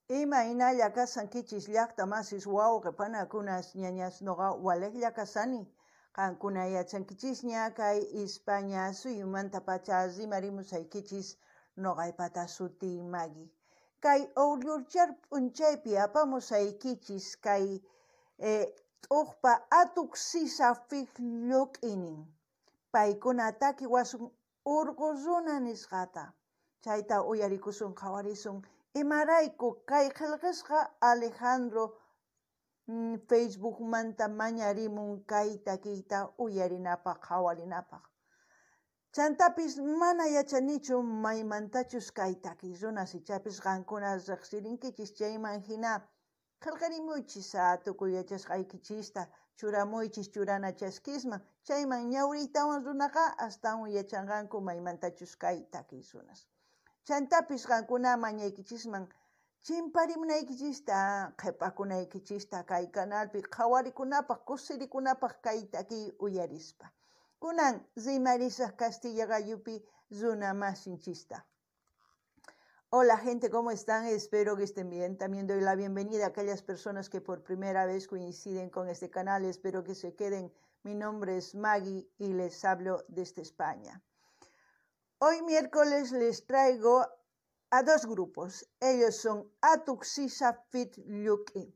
Ima ina llakasankichis llaqta masis wawqi panakunas ñañas noqa walik llakasani. Qankuna yachankichis kay España suyumanta pacha rimarimusaykichis noqaypata suti magi. Kay Ollurchar p'unchaypi apamusaykichis kay t'uqpa atuq sisa fiqlluq'inin. Paykuna taki wasun urqu runa nisqata. Chayta uyarikusun qhawarisun imarayku kay qillqisqa Alejandro Facebook manta mañarimun kay takiyta uyarinapaq qhawarinapaq. Chantapis mana yachanichu maymantachus kay takiy runa sichapis qankuna riqsirinkichis chayman hina qillqarimuychis tukuy yachasqaykichista churamuychis churana chaskisman chayman ñawriytawan runaqa astawan yachanqanku maymantachus kay takiy runas. Chantapis qankuna mañaykichisman chimparimunaykichista qhipakunaykichista kay canalpi qhawarikunapaq kusirikunapaq kay takiy uyarispa. Kunan rimarisaq Castilla Gayupi runa masinchista. Hola gente, ¿cómo están? Espero que estén bien. También doy la bienvenida a aquellas personas que por primera vez coinciden con este canal. Espero que se queden. Mi nombre es Maggie y les hablo desde España. Hoy miércoles les traigo a dos grupos. Ellos son Atuq sisa fiqlluq'in.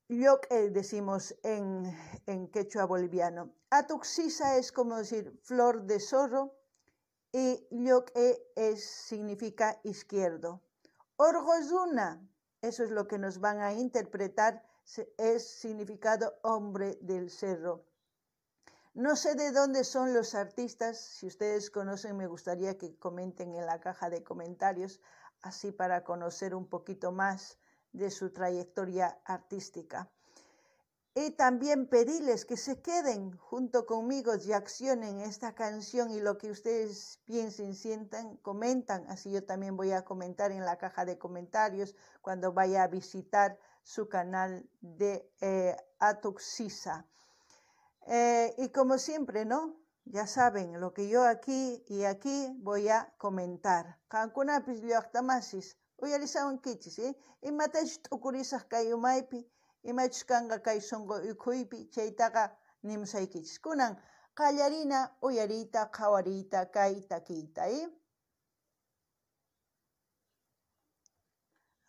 Lluq'e decimos en quechua boliviano. Atuq sisa es como decir flor de zorro y lluq'e significa izquierdo. Orgozuna, eso es lo que nos van a interpretar, es significado hombre del cerro. No sé de dónde son los artistas, si ustedes conocen me gustaría que comenten en la caja de comentarios, así para conocer un poquito más de su trayectoria artística. Y también pedirles que se queden junto conmigo y accionen esta canción y lo que ustedes piensen, sientan, comentan, así yo también voy a comentar en la caja de comentarios cuando vaya a visitar su canal de Atuq sisa. Y como siempre, ¿no? Ya saben, lo que yo aquí y aquí voy a comentar. Qankunapis llaqtamasis, uyarisawankichis, imatash t'ukurisaq kay umaypi, imachus kanqa kay sunqu ukhuypi, chaytaqa nimusaykichis. Kunan qallarina, uyarita, qhawarita, kay takiyta,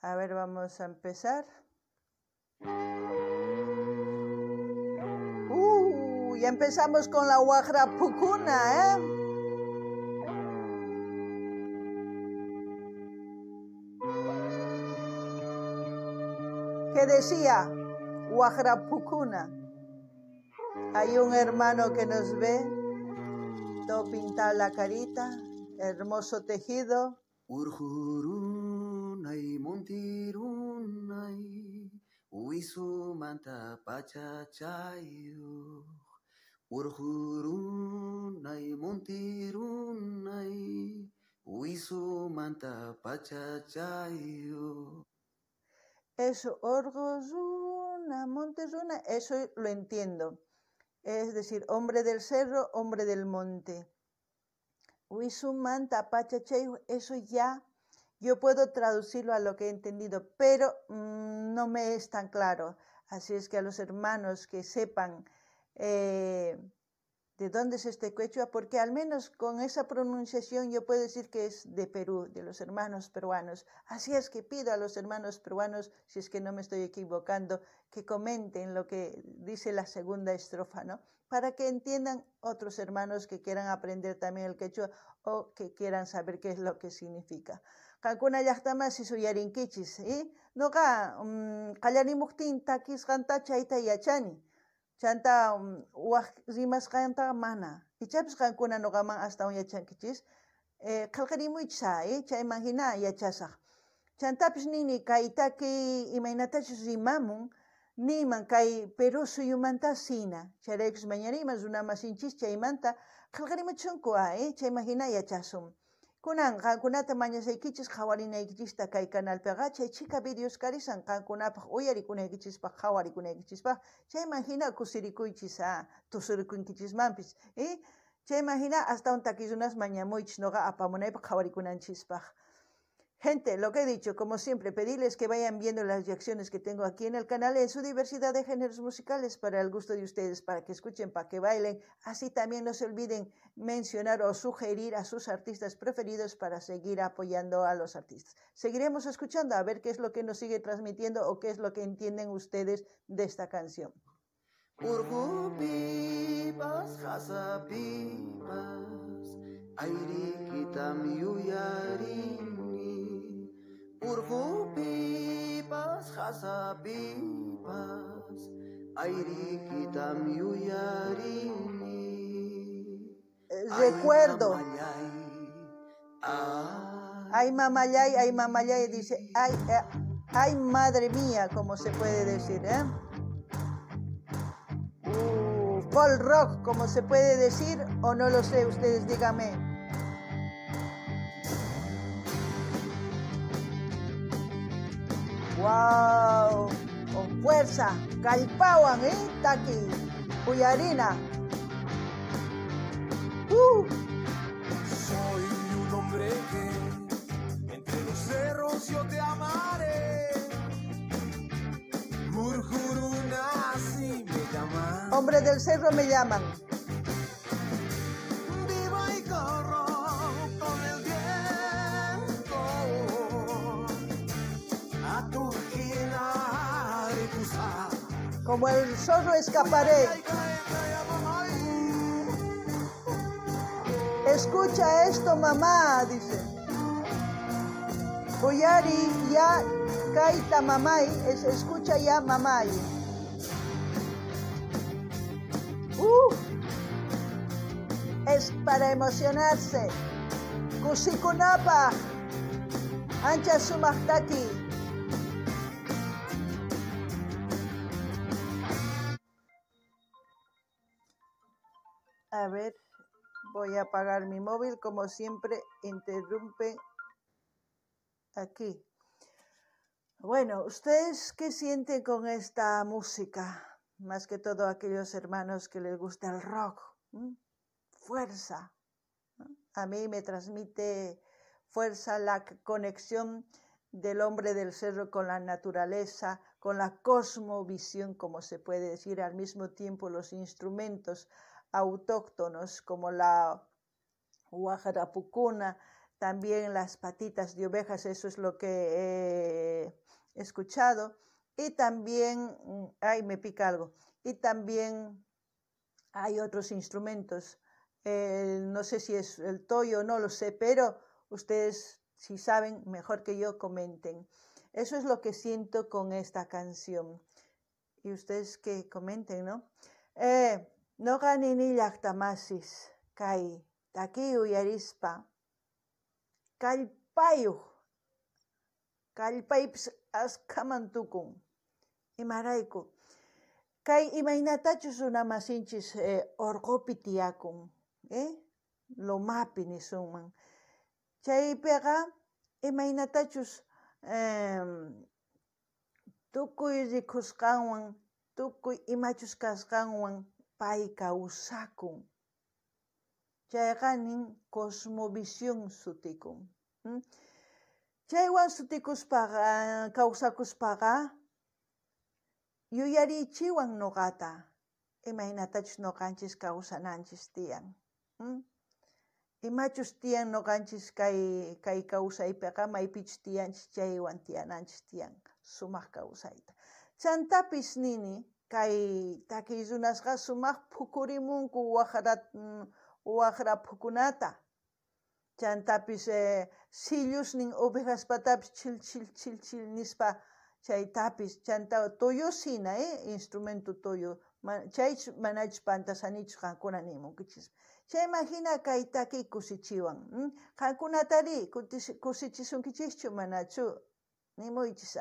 A ver, vamos a empezar. Ya empezamos con la Waqrapukuna, ¿Qué decía? Waqrapukuna. Hay un hermano que nos ve, todo pintado la carita, hermoso tejido. Urhurunay montirunay, uisumanta pachachayo. Urhurunay montirunay, uisumanta pachachayo. Eso, orgozuna, monteruna, eso lo entiendo. Es decir, hombre del cerro, hombre del monte. Uisumanta pachachayo, eso ya yo puedo traducirlo a lo que he entendido, pero no me es tan claro. Así es que a los hermanos que sepan de dónde es este quechua, porque al menos con esa pronunciación yo puedo decir que es de Perú, de los hermanos peruanos. Así es que pido a los hermanos peruanos, si es que no me estoy equivocando, que comenten lo que dice la segunda estrofa, ¿no? Para que entiendan otros hermanos que quieran aprender también el quechua o que quieran saber qué es lo que significa. Qankuna llaqtamasis uyarinkichis, noqa qallariymuqtin takisqanta chayta yachani. Chanta rimasqanta mana. Ichapis qankuna noqaman astawan yachankichis. Qillqarimuychis, chayman hina yachasaq. Chantapis nini kay taki imaynatachus rimamun, niman kay Perú suyumanta sina. Chayraykus mañariman runa masinchis chaymanta qillqarimuchunku, chayman hina yachasum. Kunan qankunata mañasaykichis qhawarinaykichista kay canalpiqa chay chika videos karisan qankunapaq uyarikunaykichispaq qhawarikunaykichispa chayman hina kusirikuychis tusurikunkichismanpis chayman hina astawan takiy runas mañamuychis noqa apamunaypaq qhawarikunanchispa. Gente, lo que he dicho, como siempre, pedirles que vayan viendo las reacciones que tengo aquí en el canal en su diversidad de géneros musicales para el gusto de ustedes, para que escuchen, para que bailen. Así también no se olviden mencionar o sugerir a sus artistas preferidos para seguir apoyando a los artistas. Seguiremos escuchando a ver qué es lo que nos sigue transmitiendo o qué es lo que entienden ustedes de esta canción. Urgupipas, hasapipas, airikitam yuyarini. Urgupipas, hasapipas, airikitam yuyarini. Recuerdo. Ay, Mamayay, dice, ay, madre mía, como se puede decir, ¿eh? Folk rock, como se puede decir, o no lo sé, ustedes díganme. ¡Wow! Con fuerza, calpawan, Taki, Puyarina. Soy un hombre que entre los cerros yo te amaré. Gurgurunasi me llaman. Hombre del cerro me llaman. Vivo y corro con el viento a Turquía y Cusa. Como el zorro escaparé. Escucha esto, mamá, dice. Puyari ya kaita mamay, escucha ya mamay. Es para emocionarse. Kusikunapa, ancha sumaktaki. A ver, voy a apagar mi móvil, como siempre, interrumpe aquí. Bueno, ¿ustedes qué sienten con esta música? Más que todo aquellos hermanos que les gusta el rock. Fuerza. A mí me transmite fuerza la conexión del hombre del cerro con la naturaleza, con la cosmovisión, como se puede decir, al mismo tiempo los instrumentos autóctonos como la guajarapucuna, también las patitas de ovejas, eso es lo que he escuchado, y también, ay, me pica algo, y también hay otros instrumentos, no sé si es el toyo, no lo sé, pero ustedes si saben mejor que yo comenten. Eso es lo que siento con esta canción. Y ustedes que comenten, ¿no? No ganini llaqtamasis, kai, taki uyarispa, kallpaypis askamantukun, imarayku. Kay imaynatachus runamasinchis orqopi tiyakun, lomapi nisunman. Chaypiqa imaynatachus tukuy rikusqanwan, tukuy imachus kasqanwan pay kawsakun. Chayqa nin cosmovisión sutikun. Chaywan sutikuspaqa, kawsakuspaqa, yuyarichiwan nuqata, imaynatachus nuqanchis kawsananchis tiyan. Imachus tiyan nuqanchis kay kawsaypiqa, maypichus tiyanchis chaywan tiyananchis tiyan, sumaq kawsayta. Chantapis nini, kay takiy runasqa sumaq phukurimunku waqrapukunata. Chantapis sillosnin ovejaspatapis chil nispa chaytapis chanta toyo sina, instrumento toyo. Chaych manachus pantasanichus qankuna nimunkichis. Chay imagina kay takiy kusichiwan. Qankunatari kusichisunkichishchu manachu nimuychis.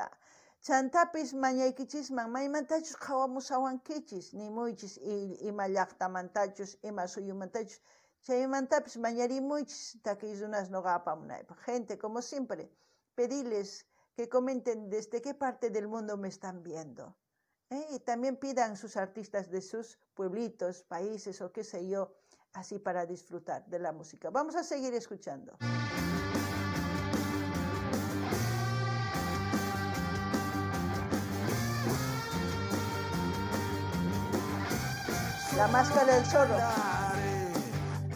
Chantapis mañaykichisman maymantachus qawamusawankichis nimuychis ima llaqtamantachus ima suyumantachus chaymantapis mañarimuychis takiy runas nuqapa munaypaq. Gente, como siempre, pedirles que comenten desde qué parte del mundo me están viendo. Y también pidan sus artistas de sus pueblitos, países o qué sé yo, así para disfrutar de la música. Vamos a seguir escuchando. La máscara del zorro.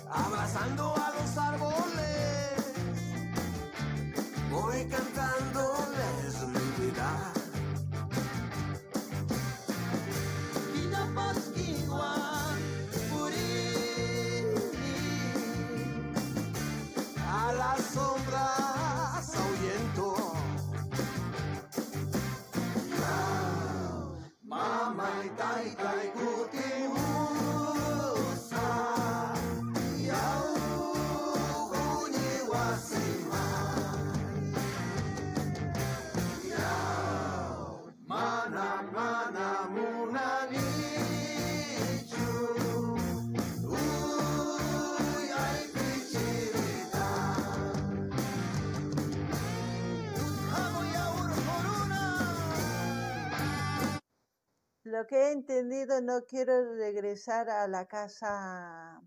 Abrazando a los árboles, voy cantándoles mi vida. Y ya pasquigua, a las sombras ahuyento. Mama y taita y kutimusa, yau huni wasima, yau mana mana munanichu, ay pichirita, amo yaur corona. Lo que he entendido, no quiero regresar a la casa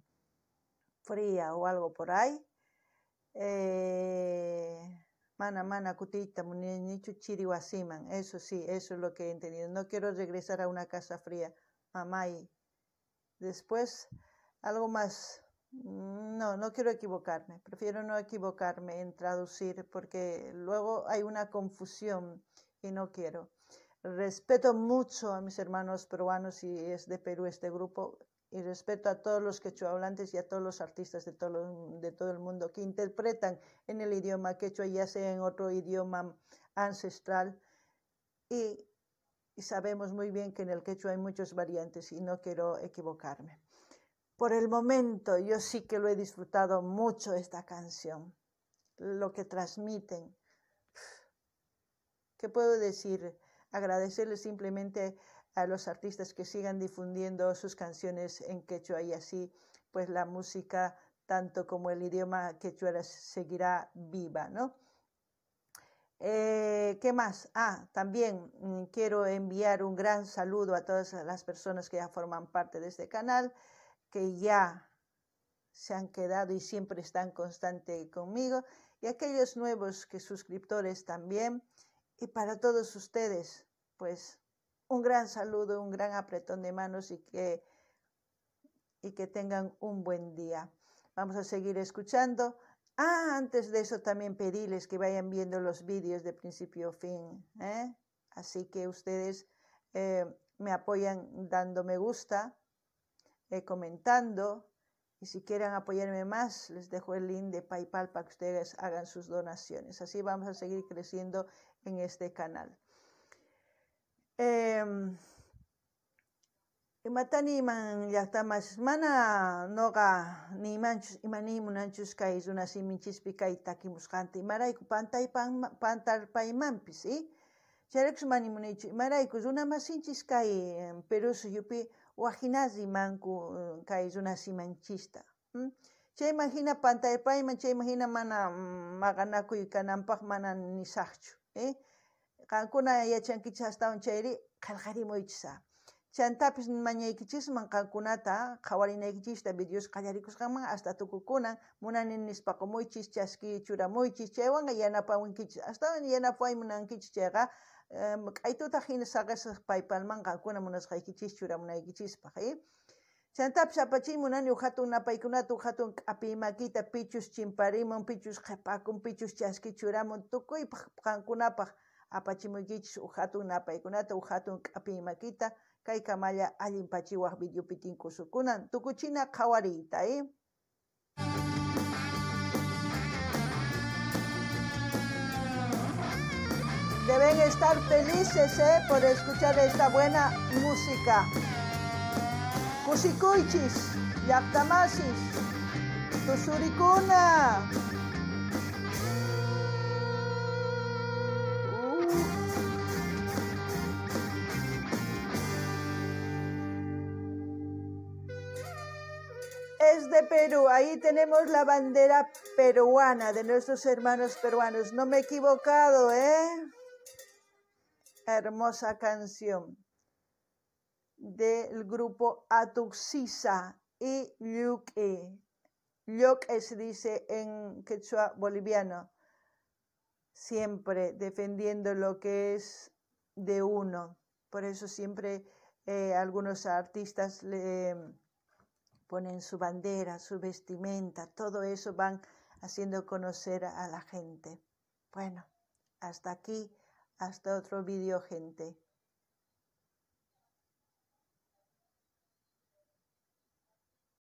fría o algo por ahí. Mana kutita munichu chiriwasiman. Eso sí, eso es lo que he entendido. No quiero regresar a una casa fría. Mamá, y después algo más. No quiero equivocarme. Prefiero no equivocarme en traducir porque luego hay una confusión y no quiero. Respeto mucho a mis hermanos peruanos y es de Perú este grupo, y respeto a todos los quechua hablantes y a todos los artistas de todo el mundo que interpretan en el idioma quechua, ya sea en otro idioma ancestral, y sabemos muy bien que en el quechua hay muchas variantes y no quiero equivocarme. Por el momento yo sí que lo he disfrutado mucho esta canción, lo que transmiten. ¿Qué puedo decir? Agradecerles simplemente a los artistas que sigan difundiendo sus canciones en quechua y así pues la música tanto como el idioma quechua seguirá viva, ¿no? ¿Qué más? También quiero enviar un gran saludo a todas las personas que ya forman parte de este canal, que ya se han quedado y siempre están constante conmigo, y aquellos nuevos suscriptores también. Y para todos ustedes, pues, un gran saludo, un gran apretón de manos y que tengan un buen día. Vamos a seguir escuchando. Antes de eso también pedirles que vayan viendo los vídeos de principio a fin, ¿eh? Así que ustedes me apoyan dando me gusta, comentando, y si quieren apoyarme más, les dejo el link de PayPal para que ustedes hagan sus donaciones. Así vamos a seguir creciendo en este canal. Matani man llaqtamas mana noqa nimanchus imani munanchus kay runasiminchis kay takimusqanta imarayku pantarpaymanpis, chayrakus mani munichu imarayku runamasinchis kay Perú suyupi wajinazi manku kay runasimanchista. Chayman hina pantaypayman, chayman hina mana maqanakuy kananpaq mana nisaqchu, qankuna yachankichis astawan chayri qillqarimuychisa. Chantapis mañaykichisman qankunata qhawarinaykichista videos qallarikusqanman hasta tukukunan munani nispaqumuychis, chaski churamuychis, chaywanqa yanapawinkichis, astawan yanapawaymunankichis chayqa q'aytuta hina saqasaq PayPalman qankuna munasqaykichis churamunaykichispaq, chantapis apachiymunani hatun napaykunata hatun q'api makita pichus chimparimun, pichus qhipakun, pichus chaski churamun, tukuypaq qankunapaq apachimuykichis hatun napaykunata hatun q'api makita kay kamalla allin pachiwaq videopi tinkusukunan tukuchina qhawariyta, Deben estar felices por escuchar esta buena música. Kusikuychis, llaqtamasis, tusurikuna. Es de Perú, ahí tenemos la bandera peruana de nuestros hermanos peruanos. No me he equivocado, Hermosa canción del grupo Atuxisa y Yuque. Yuque se dice en quechua boliviano. Siempre defendiendo lo que es de uno. Por eso siempre algunos artistas ponen su bandera, su vestimenta, todo eso van haciendo conocer a la gente. Bueno, hasta aquí, hasta otro vídeo, gente.